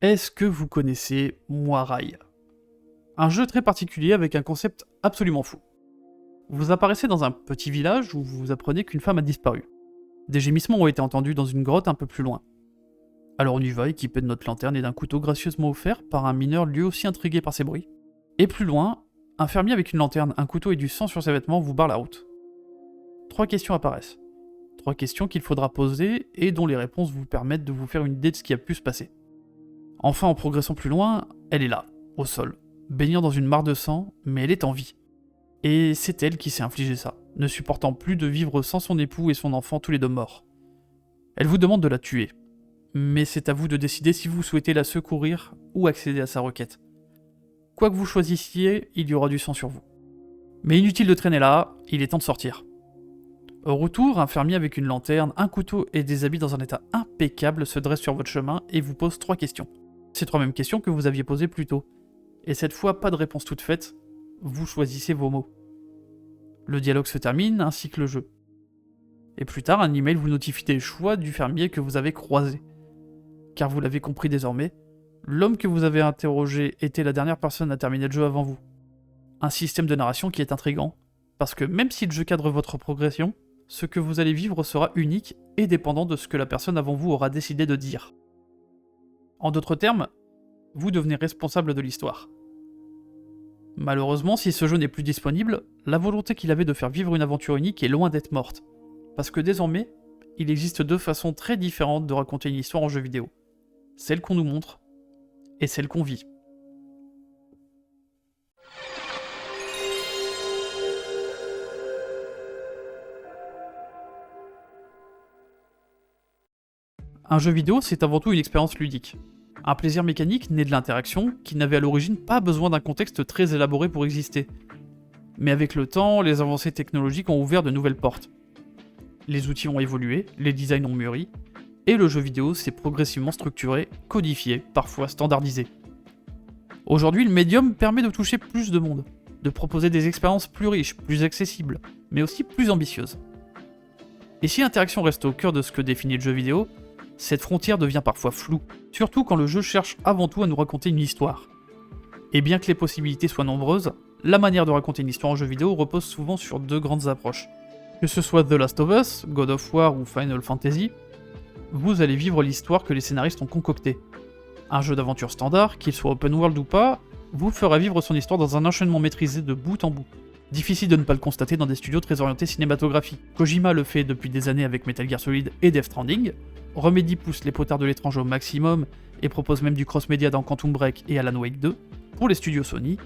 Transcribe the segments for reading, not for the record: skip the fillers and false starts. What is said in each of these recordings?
Est-ce que vous connaissez Moirail? Un jeu très particulier avec un concept absolument fou. Vous apparaissez dans un petit village où vous apprenez qu'une femme a disparu. Des gémissements ont été entendus dans une grotte un peu plus loin. Alors on y va, équipé de notre lanterne et d'un couteau gracieusement offert par un mineur lui aussi intrigué par ces bruits. Et plus loin, un fermier avec une lanterne, un couteau et du sang sur ses vêtements vous barre la route. 3 questions apparaissent. 3 questions qu'il faudra poser et dont les réponses vous permettent de vous faire une idée de ce qui a pu se passer. Enfin, en progressant plus loin, elle est là, au sol, baignant dans une mare de sang, mais elle est en vie. Et c'est elle qui s'est infligé ça, ne supportant plus de vivre sans son époux et son enfant tous les deux morts. Elle vous demande de la tuer, mais c'est à vous de décider si vous souhaitez la secourir ou accéder à sa requête. Quoi que vous choisissiez, il y aura du sang sur vous. Mais inutile de traîner là, il est temps de sortir. Au retour, un fermier avec une lanterne, un couteau et des habits dans un état impeccable se dresse sur votre chemin et vous pose 3 questions. Ces 3 mêmes questions que vous aviez posées plus tôt. Et cette fois, pas de réponse toute faite, vous choisissez vos mots. Le dialogue se termine, ainsi que le jeu. Et plus tard, un email vous notifie des choix du fermier que vous avez croisé. Car vous l'avez compris désormais, l'homme que vous avez interrogé était la dernière personne à terminer le jeu avant vous. Un système de narration qui est intriguant, parce que même si le jeu cadre votre progression, ce que vous allez vivre sera unique et dépendant de ce que la personne avant vous aura décidé de dire. En d'autres termes, vous devenez responsable de l'histoire. Malheureusement, si ce jeu n'est plus disponible, la volonté qu'il avait de faire vivre une aventure unique est loin d'être morte. Parce que désormais, il existe 2 façons très différentes de raconter une histoire en jeu vidéo. Celle qu'on nous montre, et celle qu'on vit. Un jeu vidéo, c'est avant tout une expérience ludique. Un plaisir mécanique né de l'interaction, qui n'avait à l'origine pas besoin d'un contexte très élaboré pour exister. Mais avec le temps, les avancées technologiques ont ouvert de nouvelles portes. Les outils ont évolué, les designs ont mûri, et le jeu vidéo s'est progressivement structuré, codifié, parfois standardisé. Aujourd'hui, le médium permet de toucher plus de monde, de proposer des expériences plus riches, plus accessibles, mais aussi plus ambitieuses. Et si l'interaction reste au cœur de ce que définit le jeu vidéo, cette frontière devient parfois floue, surtout quand le jeu cherche avant tout à nous raconter une histoire. Et bien que les possibilités soient nombreuses, la manière de raconter une histoire en jeu vidéo repose souvent sur 2 grandes approches. Que ce soit The Last of Us, God of War ou Final Fantasy, vous allez vivre l'histoire que les scénaristes ont concoctée. Un jeu d'aventure standard, qu'il soit open world ou pas, vous fera vivre son histoire dans un enchaînement maîtrisé de bout en bout. Difficile de ne pas le constater dans des studios très orientés cinématographie. Kojima le fait depuis des années avec Metal Gear Solid et Death Stranding, Remedy pousse les potards de l'étrange au maximum et propose même du cross-média dans Quantum Break et Alan Wake 2. Pour les studios Sony,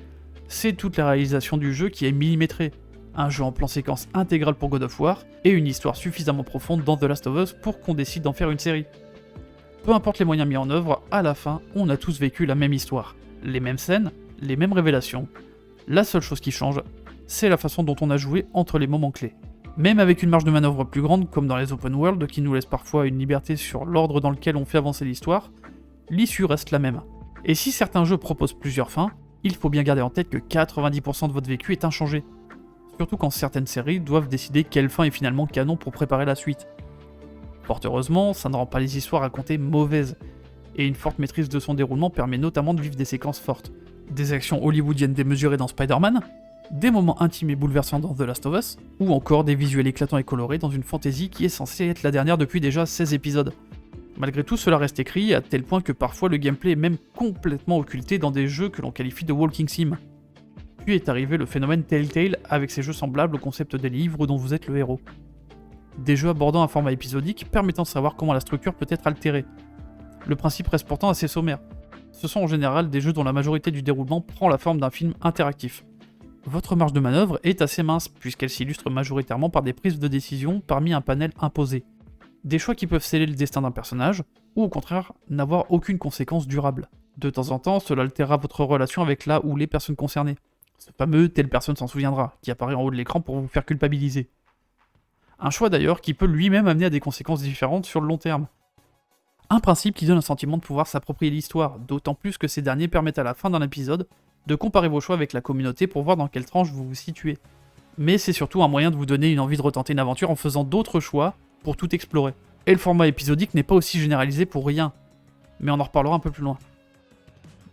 c'est toute la réalisation du jeu qui est millimétrée. Un jeu en plan séquence intégral pour God of War et une histoire suffisamment profonde dans The Last of Us pour qu'on décide d'en faire une série. Peu importe les moyens mis en œuvre, à la fin, on a tous vécu la même histoire. Les mêmes scènes, les mêmes révélations. La seule chose qui change, c'est la façon dont on a joué entre les moments clés. Même avec une marge de manœuvre plus grande, comme dans les open world, qui nous laisse parfois une liberté sur l'ordre dans lequel on fait avancer l'histoire, l'issue reste la même. Et si certains jeux proposent plusieurs fins, il faut bien garder en tête que 90% de votre vécu est inchangé. Surtout quand certaines séries doivent décider quelle fin est finalement canon pour préparer la suite. Fort heureusement, ça ne rend pas les histoires racontées mauvaises, et une forte maîtrise de son déroulement permet notamment de vivre des séquences fortes. Des actions hollywoodiennes démesurées dans Spider-Man, des moments intimes et bouleversants dans The Last of Us, ou encore des visuels éclatants et colorés dans une fantasy qui est censée être la dernière depuis déjà 16 épisodes. Malgré tout, cela reste écrit à tel point que parfois le gameplay est même complètement occulté dans des jeux que l'on qualifie de walking sim. Puis est arrivé le phénomène Telltale avec ses jeux semblables au concept des livres dont vous êtes le héros. Des jeux abordant un format épisodique permettant de savoir comment la structure peut être altérée. Le principe reste pourtant assez sommaire. Ce sont en général des jeux dont la majorité du déroulement prend la forme d'un film interactif. Votre marge de manœuvre est assez mince, puisqu'elle s'illustre majoritairement par des prises de décision parmi un panel imposé. Des choix qui peuvent sceller le destin d'un personnage, ou au contraire, n'avoir aucune conséquence durable. De temps en temps, cela altérera votre relation avec la ou les personnes concernées. Ce fameux « telle personne s'en souviendra » qui apparaît en haut de l'écran pour vous faire culpabiliser. Un choix d'ailleurs qui peut lui-même amener à des conséquences différentes sur le long terme. Un principe qui donne un sentiment de pouvoir s'approprier l'histoire, d'autant plus que ces derniers permettent à la fin d'un épisode de comparer vos choix avec la communauté pour voir dans quelle tranche vous vous situez. Mais c'est surtout un moyen de vous donner une envie de retenter une aventure en faisant d'autres choix pour tout explorer. Et le format épisodique n'est pas aussi généralisé pour rien, mais on en reparlera un peu plus loin.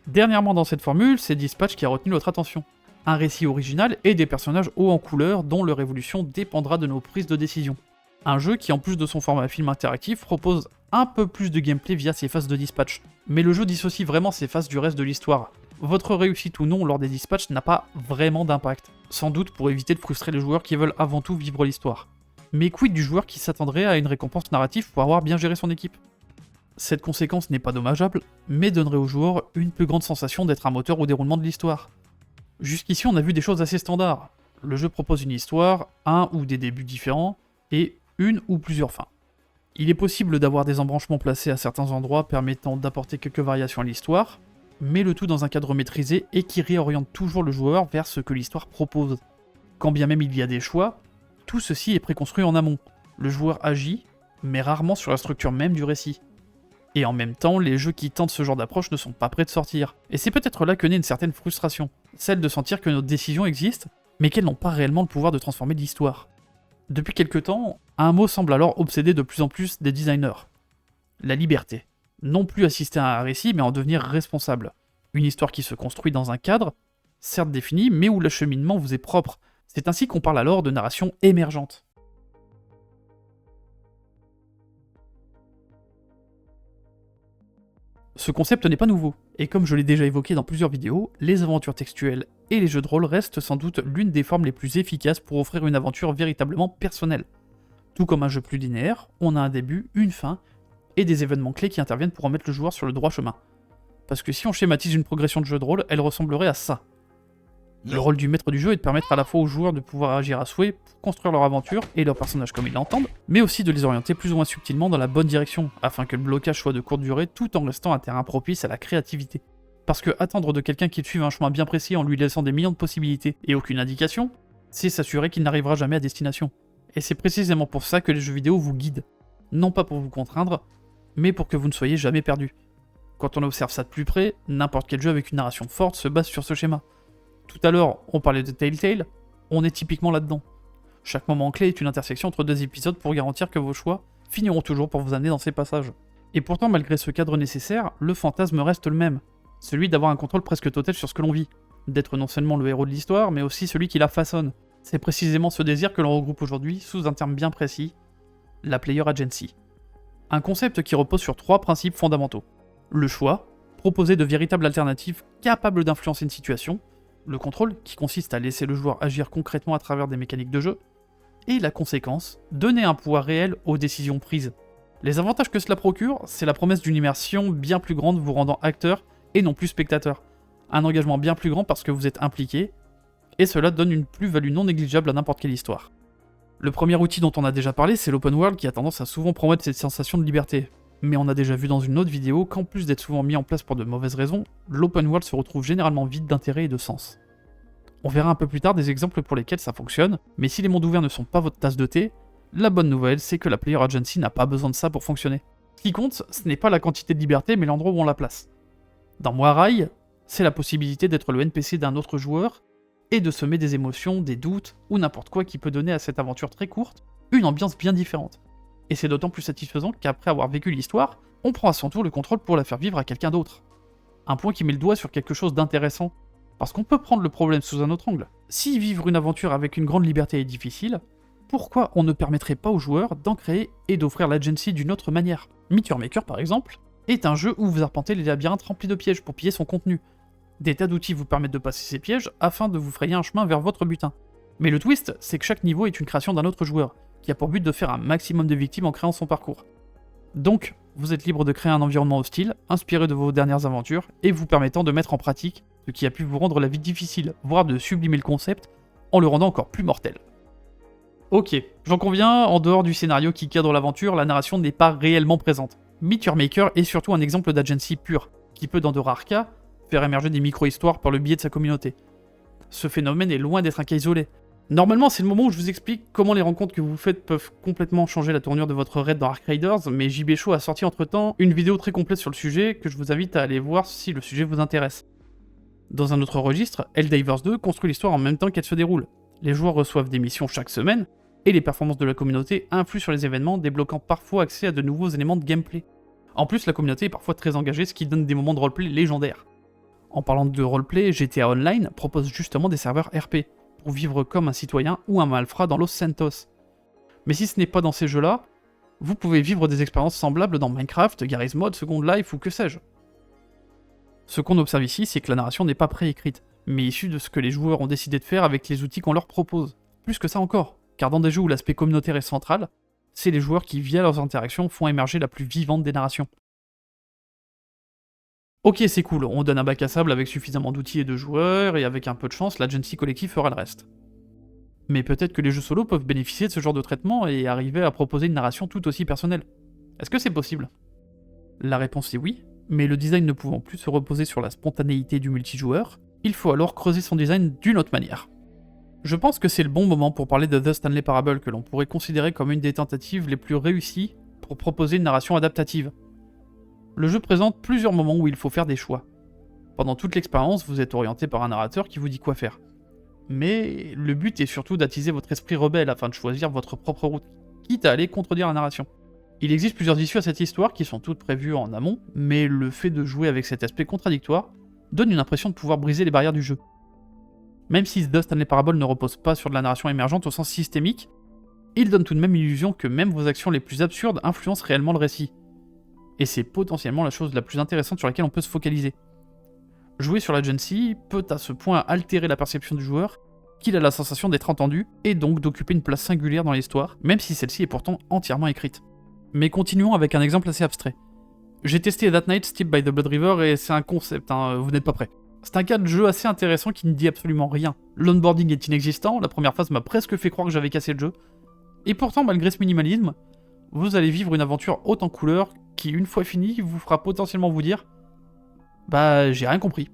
Dernièrement dans cette formule, c'est Dispatch qui a retenu notre attention. Un récit original et des personnages hauts en couleur dont leur évolution dépendra de nos prises de décision. Un jeu qui, en plus de son format film interactif, propose un peu plus de gameplay via ses phases de dispatch. Mais le jeu dissocie vraiment ses phases du reste de l'histoire. Votre réussite ou non lors des dispatchs n'a pas vraiment d'impact. Sans doute pour éviter de frustrer les joueurs qui veulent avant tout vivre l'histoire. Mais quid du joueur qui s'attendrait à une récompense narrative pour avoir bien géré son équipe? Cette conséquence n'est pas dommageable, mais donnerait aux joueurs une plus grande sensation d'être un moteur au déroulement de l'histoire. Jusqu'ici on a vu des choses assez standards. Le jeu propose une histoire, un ou des débuts différents, et une ou plusieurs fins. Il est possible d'avoir des embranchements placés à certains endroits permettant d'apporter quelques variations à l'histoire, mais le tout dans un cadre maîtrisé et qui réoriente toujours le joueur vers ce que l'histoire propose. Quand bien même il y a des choix, tout ceci est préconstruit en amont. Le joueur agit, mais rarement sur la structure même du récit. Et en même temps, les jeux qui tentent ce genre d'approche ne sont pas prêts de sortir. Et c'est peut-être là que naît une certaine frustration, celle de sentir que nos décisions existent, mais qu'elles n'ont pas réellement le pouvoir de transformer l'histoire. Depuis quelque temps, un mot semble alors obséder de plus en plus des designers. La liberté. Non plus assister à un récit, mais en devenir responsable. Une histoire qui se construit dans un cadre, certes défini, mais où l'acheminement vous est propre. C'est ainsi qu'on parle alors de narration émergente. Ce concept n'est pas nouveau, et comme je l'ai déjà évoqué dans plusieurs vidéos, les aventures textuelles et les jeux de rôle restent sans doute l'une des formes les plus efficaces pour offrir une aventure véritablement personnelle. Tout comme un jeu plus linéaire, on a un début, une fin, et des événements clés qui interviennent pour remettre le joueur sur le droit chemin. Parce que si on schématise une progression de jeu de rôle, elle ressemblerait à ça. Le rôle du maître du jeu est de permettre à la fois aux joueurs de pouvoir agir à souhait pour construire leur aventure et leur personnage comme ils l'entendent, mais aussi de les orienter plus ou moins subtilement dans la bonne direction, afin que le blocage soit de courte durée tout en restant un terrain propice à la créativité. Parce que attendre de quelqu'un qu'il suive un chemin bien précis en lui laissant des millions de possibilités et aucune indication, c'est s'assurer qu'il n'arrivera jamais à destination. Et c'est précisément pour ça que les jeux vidéo vous guident. Non pas pour vous contraindre, mais pour que vous ne soyez jamais perdu. Quand on observe ça de plus près, n'importe quel jeu avec une narration forte se base sur ce schéma. Tout à l'heure, on parlait de Telltale, on est typiquement là-dedans. Chaque moment clé est une intersection entre deux épisodes pour garantir que vos choix finiront toujours pour vous amener dans ces passages. Et pourtant, malgré ce cadre nécessaire, le fantasme reste le même. Celui d'avoir un contrôle presque total sur ce que l'on vit. D'être non seulement le héros de l'histoire, mais aussi celui qui la façonne. C'est précisément ce désir que l'on regroupe aujourd'hui sous un terme bien précis, la player agency. Un concept qui repose sur 3 principes fondamentaux. Le choix, proposer de véritables alternatives capables d'influencer une situation. Le contrôle, qui consiste à laisser le joueur agir concrètement à travers des mécaniques de jeu. Et la conséquence, donner un poids réel aux décisions prises. Les avantages que cela procure, c'est la promesse d'une immersion bien plus grande vous rendant acteur et non plus spectateur. Un engagement bien plus grand parce que vous êtes impliqué, et cela donne une plus-value non négligeable à n'importe quelle histoire. Le premier outil dont on a déjà parlé, c'est l'open world qui a tendance à souvent promettre cette sensation de liberté. Mais on a déjà vu dans une autre vidéo qu'en plus d'être souvent mis en place pour de mauvaises raisons, l'open world se retrouve généralement vide d'intérêt et de sens. On verra un peu plus tard des exemples pour lesquels ça fonctionne, mais si les mondes ouverts ne sont pas votre tasse de thé, la bonne nouvelle c'est que la player agency n'a pas besoin de ça pour fonctionner. Ce qui compte, ce n'est pas la quantité de liberté mais l'endroit où on la place. Dans Moirail, c'est la possibilité d'être le NPC d'un autre joueur et de semer des émotions, des doutes ou n'importe quoi qui peut donner à cette aventure très courte une ambiance bien différente. Et c'est d'autant plus satisfaisant qu'après avoir vécu l'histoire, on prend à son tour le contrôle pour la faire vivre à quelqu'un d'autre. Un point qui met le doigt sur quelque chose d'intéressant, parce qu'on peut prendre le problème sous un autre angle. Si vivre une aventure avec une grande liberté est difficile, pourquoi on ne permettrait pas aux joueurs d'en créer et d'offrir l'agency d'une autre manière? Meet Your Maker par exemple, est un jeu où vous arpentez les labyrinthes remplis de pièges pour piller son contenu. Des tas d'outils vous permettent de passer ces pièges afin de vous frayer un chemin vers votre butin. Mais le twist, c'est que chaque niveau est une création d'un autre joueur, qui a pour but de faire un maximum de victimes en créant son parcours. Donc, vous êtes libre de créer un environnement hostile, inspiré de vos dernières aventures, et vous permettant de mettre en pratique ce qui a pu vous rendre la vie difficile, voire de sublimer le concept, en le rendant encore plus mortel. Ok, j'en conviens, en dehors du scénario qui cadre l'aventure, la narration n'est pas réellement présente. Meet Your Maker est surtout un exemple d'agency pur, qui peut dans de rares cas, faire émerger des micro-histoires par le biais de sa communauté. Ce phénomène est loin d'être un cas isolé. Normalement, c'est le moment où je vous explique comment les rencontres que vous faites peuvent complètement changer la tournure de votre raid dans Arc Raiders, mais JB Show a sorti entre-temps une vidéo très complète sur le sujet que je vous invite à aller voir si le sujet vous intéresse. Dans un autre registre, Helldivers 2 construit l'histoire en même temps qu'elle se déroule. Les joueurs reçoivent des missions chaque semaine, et les performances de la communauté influent sur les événements, débloquant parfois accès à de nouveaux éléments de gameplay. En plus, la communauté est parfois très engagée, ce qui donne des moments de roleplay légendaires. En parlant de roleplay, GTA Online propose justement des serveurs RP, pour vivre comme un citoyen ou un malfrat dans Los Santos. Mais si ce n'est pas dans ces jeux-là, vous pouvez vivre des expériences semblables dans Minecraft, Garry's Mod, Second Life ou que sais-je. Ce qu'on observe ici, c'est que la narration n'est pas préécrite, mais issue de ce que les joueurs ont décidé de faire avec les outils qu'on leur propose. Plus que ça encore, car dans des jeux où l'aspect communautaire est central, c'est les joueurs qui, via leurs interactions, font émerger la plus vivante des narrations. Ok, c'est cool, on donne un bac à sable avec suffisamment d'outils et de joueurs, et avec un peu de chance, l'agency collective fera le reste. Mais peut-être que les jeux solo peuvent bénéficier de ce genre de traitement et arriver à proposer une narration tout aussi personnelle. Est-ce que c'est possible? La réponse est oui, mais le design ne pouvant plus se reposer sur la spontanéité du multijoueur, il faut alors creuser son design d'une autre manière. Je pense que c'est le bon moment pour parler de The Stanley Parable, que l'on pourrait considérer comme une des tentatives les plus réussies pour proposer une narration adaptative. Le jeu présente plusieurs moments où il faut faire des choix. Pendant toute l'expérience, vous êtes orienté par un narrateur qui vous dit quoi faire. Mais le but est surtout d'attiser votre esprit rebelle afin de choisir votre propre route, quitte à aller contredire la narration. Il existe plusieurs issues à cette histoire qui sont toutes prévues en amont, mais le fait de jouer avec cet aspect contradictoire donne une impression de pouvoir briser les barrières du jeu. Même si The Stanley Parable ne repose pas sur de la narration émergente au sens systémique, il donne tout de même l'illusion que même vos actions les plus absurdes influencent réellement le récit. Et c'est potentiellement la chose la plus intéressante sur laquelle on peut se focaliser. Jouer sur l'agency peut à ce point altérer la perception du joueur qu'il a la sensation d'être entendu et donc d'occuper une place singulière dans l'histoire, même si celle-ci est pourtant entièrement écrite. Mais continuons avec un exemple assez abstrait. J'ai testé That Night Steep by the Blood River et c'est un concept, vous n'êtes pas prêts. C'est un cas de jeu assez intéressant qui ne dit absolument rien. L'onboarding est inexistant, la première phase m'a presque fait croire que j'avais cassé le jeu. Et pourtant, malgré ce minimalisme, vous allez vivre une aventure haute en couleurs qui, une fois finie, vous fera potentiellement vous dire « Bah, j'ai rien compris ».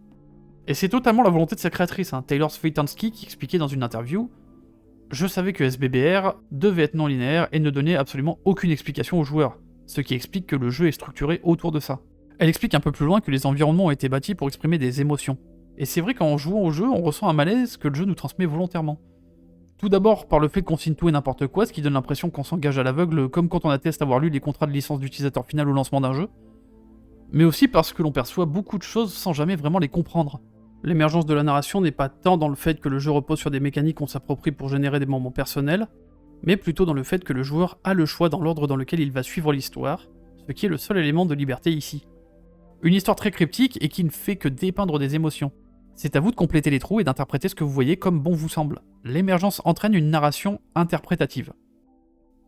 Et c'est totalement la volonté de sa créatrice, Taylor Swietansky, qui expliquait dans une interview « Je savais que SBBR devait être non linéaire et ne donnait absolument aucune explication aux joueurs, ce qui explique que le jeu est structuré autour de ça. » Elle explique un peu plus loin que les environnements ont été bâtis pour exprimer des émotions. Et c'est vrai qu'en jouant au jeu, on ressent un malaise que le jeu nous transmet volontairement. Tout d'abord par le fait qu'on signe tout et n'importe quoi, ce qui donne l'impression qu'on s'engage à l'aveugle, comme quand on atteste avoir lu les contrats de licence d'utilisateur final au lancement d'un jeu. Mais aussi parce que l'on perçoit beaucoup de choses sans jamais vraiment les comprendre. L'émergence de la narration n'est pas tant dans le fait que le jeu repose sur des mécaniques qu'on s'approprie pour générer des moments personnels, mais plutôt dans le fait que le joueur a le choix dans l'ordre dans lequel il va suivre l'histoire, ce qui est le seul élément de liberté ici. Une histoire très cryptique et qui ne fait que dépeindre des émotions. C'est à vous de compléter les trous et d'interpréter ce que vous voyez comme bon vous semble. L'émergence entraîne une narration interprétative.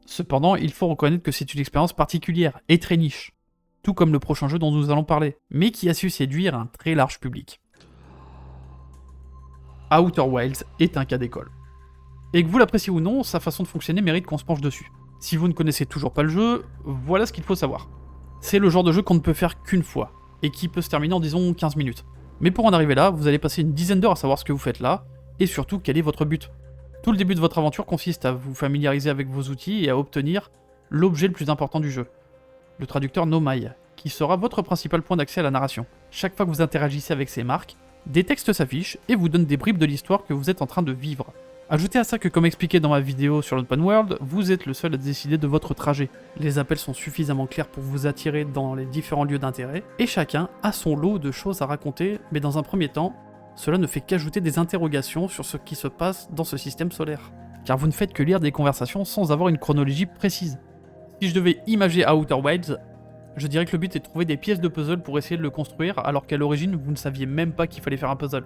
Cependant, il faut reconnaître que c'est une expérience particulière et très niche, tout comme le prochain jeu dont nous allons parler, mais qui a su séduire un très large public. Outer Wilds est un cas d'école. Et que vous l'appréciez ou non, sa façon de fonctionner mérite qu'on se penche dessus. Si vous ne connaissez toujours pas le jeu, voilà ce qu'il faut savoir. C'est le genre de jeu qu'on ne peut faire qu'une fois, et qui peut se terminer en disons 15 minutes. Mais pour en arriver là, vous allez passer une dizaine d'heures à savoir ce que vous faites là, et surtout quel est votre but. Tout le début de votre aventure consiste à vous familiariser avec vos outils et à obtenir l'objet le plus important du jeu, le traducteur Nomai, qui sera votre principal point d'accès à la narration. Chaque fois que vous interagissez avec ces marques, des textes s'affichent et vous donnent des bribes de l'histoire que vous êtes en train de vivre. Ajoutez à ça que, comme expliqué dans ma vidéo sur l'Open World, vous êtes le seul à décider de votre trajet. Les appels sont suffisamment clairs pour vous attirer dans les différents lieux d'intérêt, et chacun a son lot de choses à raconter, mais dans un premier temps, cela ne fait qu'ajouter des interrogations sur ce qui se passe dans ce système solaire. Car vous ne faites que lire des conversations sans avoir une chronologie précise. Si je devais imager Outer Wilds, je dirais que le but est de trouver des pièces de puzzle pour essayer de le construire, alors qu'à l'origine, vous ne saviez même pas qu'il fallait faire un puzzle.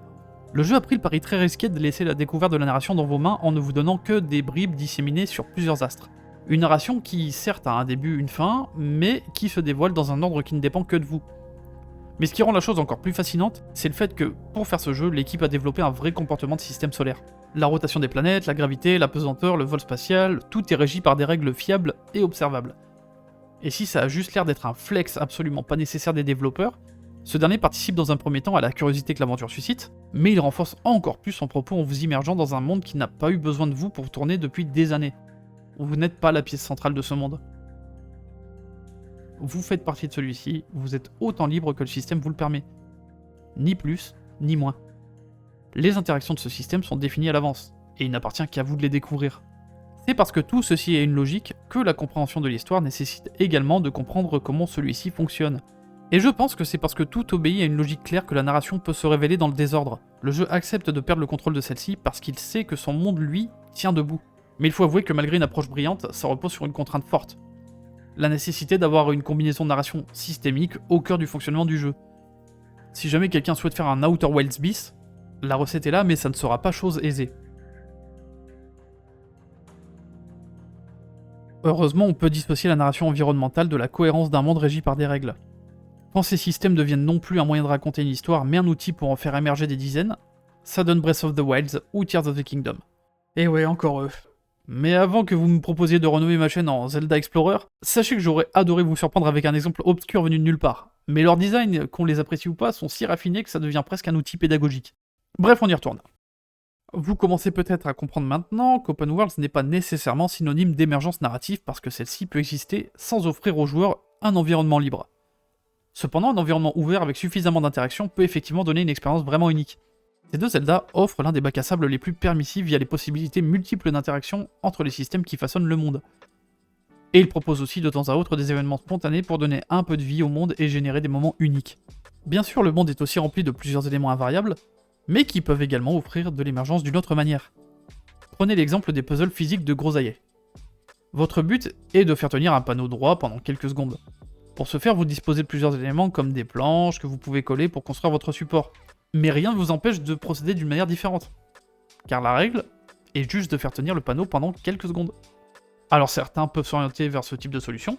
Le jeu a pris le pari très risqué de laisser la découverte de la narration dans vos mains en ne vous donnant que des bribes disséminées sur plusieurs astres. Une narration qui, certes, a un début, une fin, mais qui se dévoile dans un ordre qui ne dépend que de vous. Mais ce qui rend la chose encore plus fascinante, c'est le fait que, pour faire ce jeu, l'équipe a développé un vrai comportement de système solaire. La rotation des planètes, la gravité, la pesanteur, le vol spatial, tout est régi par des règles fiables et observables. Et si ça a juste l'air d'être un flex absolument pas nécessaire des développeurs, ce dernier participe dans un premier temps à la curiosité que l'aventure suscite, mais il renforce encore plus son propos en vous immergeant dans un monde qui n'a pas eu besoin de vous pour tourner depuis des années. Vous n'êtes pas la pièce centrale de ce monde. Vous faites partie de celui-ci, vous êtes autant libre que le système vous le permet. Ni plus, ni moins. Les interactions de ce système sont définies à l'avance, et il n'appartient qu'à vous de les découvrir. C'est parce que tout ceci a une logique que la compréhension de l'histoire nécessite également de comprendre comment celui-ci fonctionne. Et je pense que c'est parce que tout obéit à une logique claire que la narration peut se révéler dans le désordre. Le jeu accepte de perdre le contrôle de celle-ci parce qu'il sait que son monde, lui, tient debout. Mais il faut avouer que malgré une approche brillante, ça repose sur une contrainte forte. La nécessité d'avoir une combinaison de narration systémique au cœur du fonctionnement du jeu. Si jamais quelqu'un souhaite faire un Outer Wilds bis, la recette est là, mais ça ne sera pas chose aisée. Heureusement, on peut dissocier la narration environnementale de la cohérence d'un monde régi par des règles. Quand ces systèmes deviennent non plus un moyen de raconter une histoire, mais un outil pour en faire émerger des dizaines, ça donne Breath of the Wild ou Tears of the Kingdom. Et ouais, encore eux. Mais avant que vous me proposiez de renommer ma chaîne en Zelda Explorer, sachez que j'aurais adoré vous surprendre avec un exemple obscur venu de nulle part. Mais leurs designs, qu'on les apprécie ou pas, sont si raffinés que ça devient presque un outil pédagogique. Bref, on y retourne. Vous commencez peut-être à comprendre maintenant qu'Open Worlds n'est pas nécessairement synonyme d'émergence narrative parce que celle-ci peut exister sans offrir aux joueurs un environnement libre. Cependant, un environnement ouvert avec suffisamment d'interactions peut effectivement donner une expérience vraiment unique. Ces deux Zelda offrent l'un des bacs à sable les plus permissifs via les possibilités multiples d'interactions entre les systèmes qui façonnent le monde. Et ils proposent aussi de temps à autre des événements spontanés pour donner un peu de vie au monde et générer des moments uniques. Bien sûr, le monde est aussi rempli de plusieurs éléments invariables, mais qui peuvent également offrir de l'émergence d'une autre manière. Prenez l'exemple des puzzles physiques de Grosaillet. Votre but est de faire tenir un panneau droit pendant quelques secondes. Pour ce faire, vous disposez de plusieurs éléments comme des planches que vous pouvez coller pour construire votre support. Mais rien ne vous empêche de procéder d'une manière différente. Car la règle est juste de faire tenir le panneau pendant quelques secondes. Alors certains peuvent s'orienter vers ce type de solution,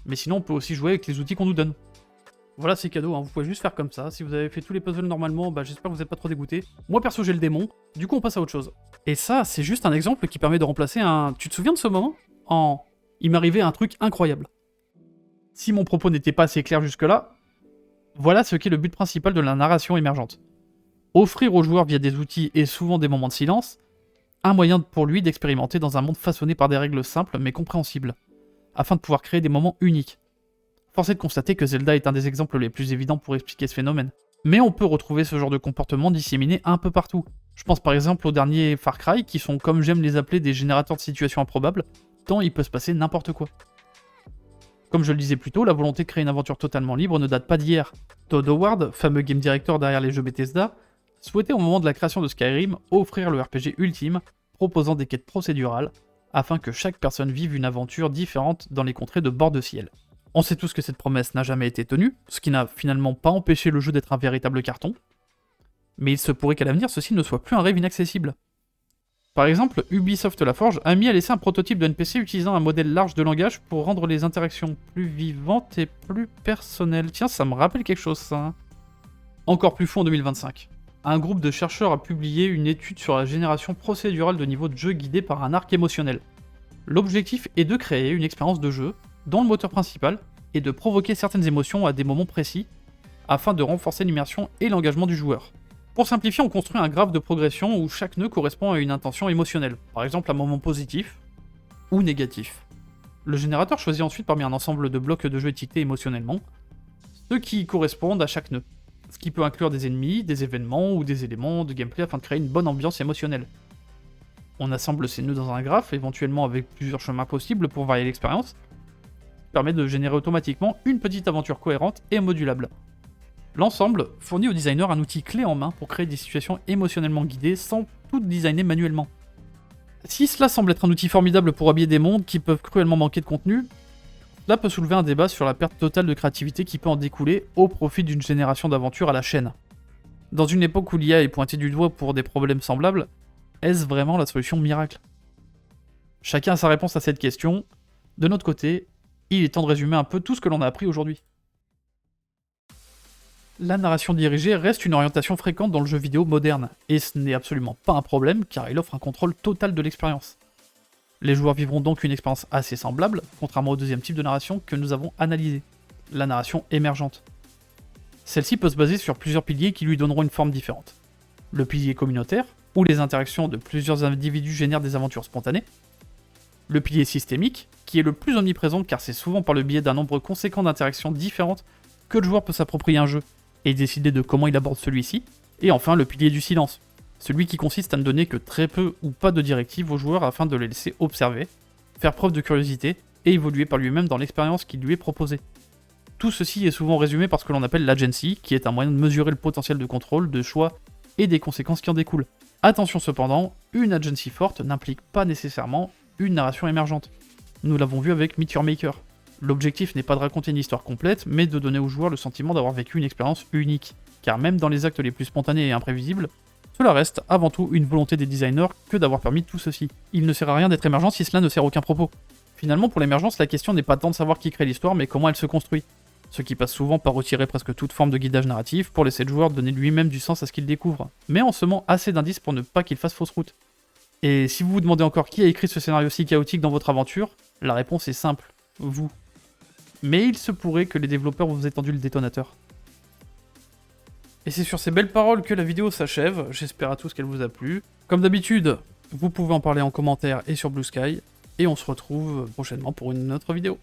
mais sinon on peut aussi jouer avec les outils qu'on nous donne. Voilà, c'est cadeau, hein. Vous pouvez juste faire comme ça. Si vous avez fait tous les puzzles normalement, j'espère que vous n'êtes pas trop dégoûté. Moi perso j'ai le démon, du coup on passe à autre chose. Et ça, c'est juste un exemple qui permet de remplacer un... Tu te souviens de ce moment ? Il m'arrivait un truc incroyable. Si mon propos n'était pas assez clair jusque-là, voilà ce qu'est le but principal de la narration émergente. Offrir au joueur via des outils et souvent des moments de silence, un moyen pour lui d'expérimenter dans un monde façonné par des règles simples mais compréhensibles, afin de pouvoir créer des moments uniques. Force est de constater que Zelda est un des exemples les plus évidents pour expliquer ce phénomène. Mais on peut retrouver ce genre de comportement disséminé un peu partout. Je pense par exemple aux derniers Far Cry, qui sont comme j'aime les appeler des générateurs de situations improbables, tant il peut se passer n'importe quoi. Comme je le disais plus tôt, la volonté de créer une aventure totalement libre ne date pas d'hier. Todd Howard, fameux game director derrière les jeux Bethesda, souhaitait au moment de la création de Skyrim offrir le RPG ultime, proposant des quêtes procédurales, afin que chaque personne vive une aventure différente dans les contrées de bord de ciel. On sait tous que cette promesse n'a jamais été tenue, ce qui n'a finalement pas empêché le jeu d'être un véritable carton, mais il se pourrait qu'à l'avenir ceci ne soit plus un rêve inaccessible. Par exemple, Ubisoft La Forge a mis à laisser un prototype de NPC utilisant un modèle large de langage pour rendre les interactions plus vivantes et plus personnelles. Tiens, ça me rappelle quelque chose ça. Hein. Encore plus fou en 2025. Un groupe de chercheurs a publié une étude sur la génération procédurale de niveaux de jeu guidée par un arc émotionnel. L'objectif est de créer une expérience de jeu dont le moteur principal est de provoquer certaines émotions à des moments précis afin de renforcer l'immersion et l'engagement du joueur. Pour simplifier, on construit un graphe de progression où chaque nœud correspond à une intention émotionnelle, par exemple un moment positif ou négatif. Le générateur choisit ensuite parmi un ensemble de blocs de jeu étiquetés émotionnellement, ceux qui correspondent à chaque nœud, ce qui peut inclure des ennemis, des événements ou des éléments de gameplay afin de créer une bonne ambiance émotionnelle. On assemble ces nœuds dans un graphe, éventuellement avec plusieurs chemins possibles pour varier l'expérience, ce qui permet de générer automatiquement une petite aventure cohérente et modulable. L'ensemble fournit au designer un outil clé en main pour créer des situations émotionnellement guidées sans tout designer manuellement. Si cela semble être un outil formidable pour habiller des mondes qui peuvent cruellement manquer de contenu, cela peut soulever un débat sur la perte totale de créativité qui peut en découler au profit d'une génération d'aventures à la chaîne. Dans une époque où l'IA est pointée du doigt pour des problèmes semblables, est-ce vraiment la solution miracle ? Chacun a sa réponse à cette question. De notre côté, il est temps de résumer un peu tout ce que l'on a appris aujourd'hui. La narration dirigée reste une orientation fréquente dans le jeu vidéo moderne, et ce n'est absolument pas un problème car il offre un contrôle total de l'expérience. Les joueurs vivront donc une expérience assez semblable, contrairement au deuxième type de narration que nous avons analysé, la narration émergente. Celle-ci peut se baser sur plusieurs piliers qui lui donneront une forme différente. Le pilier communautaire, où les interactions de plusieurs individus génèrent des aventures spontanées. Le pilier systémique, qui est le plus omniprésent car c'est souvent par le biais d'un nombre conséquent d'interactions différentes que le joueur peut s'approprier un jeu et décider de comment il aborde celui-ci. Et enfin le pilier du silence, celui qui consiste à ne donner que très peu ou pas de directives aux joueurs afin de les laisser observer, faire preuve de curiosité et évoluer par lui-même dans l'expérience qui lui est proposée. Tout ceci est souvent résumé par ce que l'on appelle l'agency, qui est un moyen de mesurer le potentiel de contrôle, de choix et des conséquences qui en découlent. Attention cependant, une agency forte n'implique pas nécessairement une narration émergente. Nous l'avons vu avec Meet Your Maker. L'objectif n'est pas de raconter une histoire complète, mais de donner au joueur le sentiment d'avoir vécu une expérience unique, car même dans les actes les plus spontanés et imprévisibles, cela reste avant tout une volonté des designers que d'avoir permis tout ceci. Il ne sert à rien d'être émergent si cela ne sert aucun propos. Finalement, pour l'émergence, la question n'est pas tant de savoir qui crée l'histoire, mais comment elle se construit. Ce qui passe souvent par retirer presque toute forme de guidage narratif pour laisser le joueur donner lui-même du sens à ce qu'il découvre, mais en semant assez d'indices pour ne pas qu'il fasse fausse route. Et si vous vous demandez encore qui a écrit ce scénario si chaotique dans votre aventure, la réponse est simple, vous. Mais il se pourrait que les développeurs vous aient tendu le détonateur. Et c'est sur ces belles paroles que la vidéo s'achève, j'espère à tous qu'elle vous a plu. Comme d'habitude, vous pouvez en parler en commentaire et sur Blue Sky, et on se retrouve prochainement pour une autre vidéo.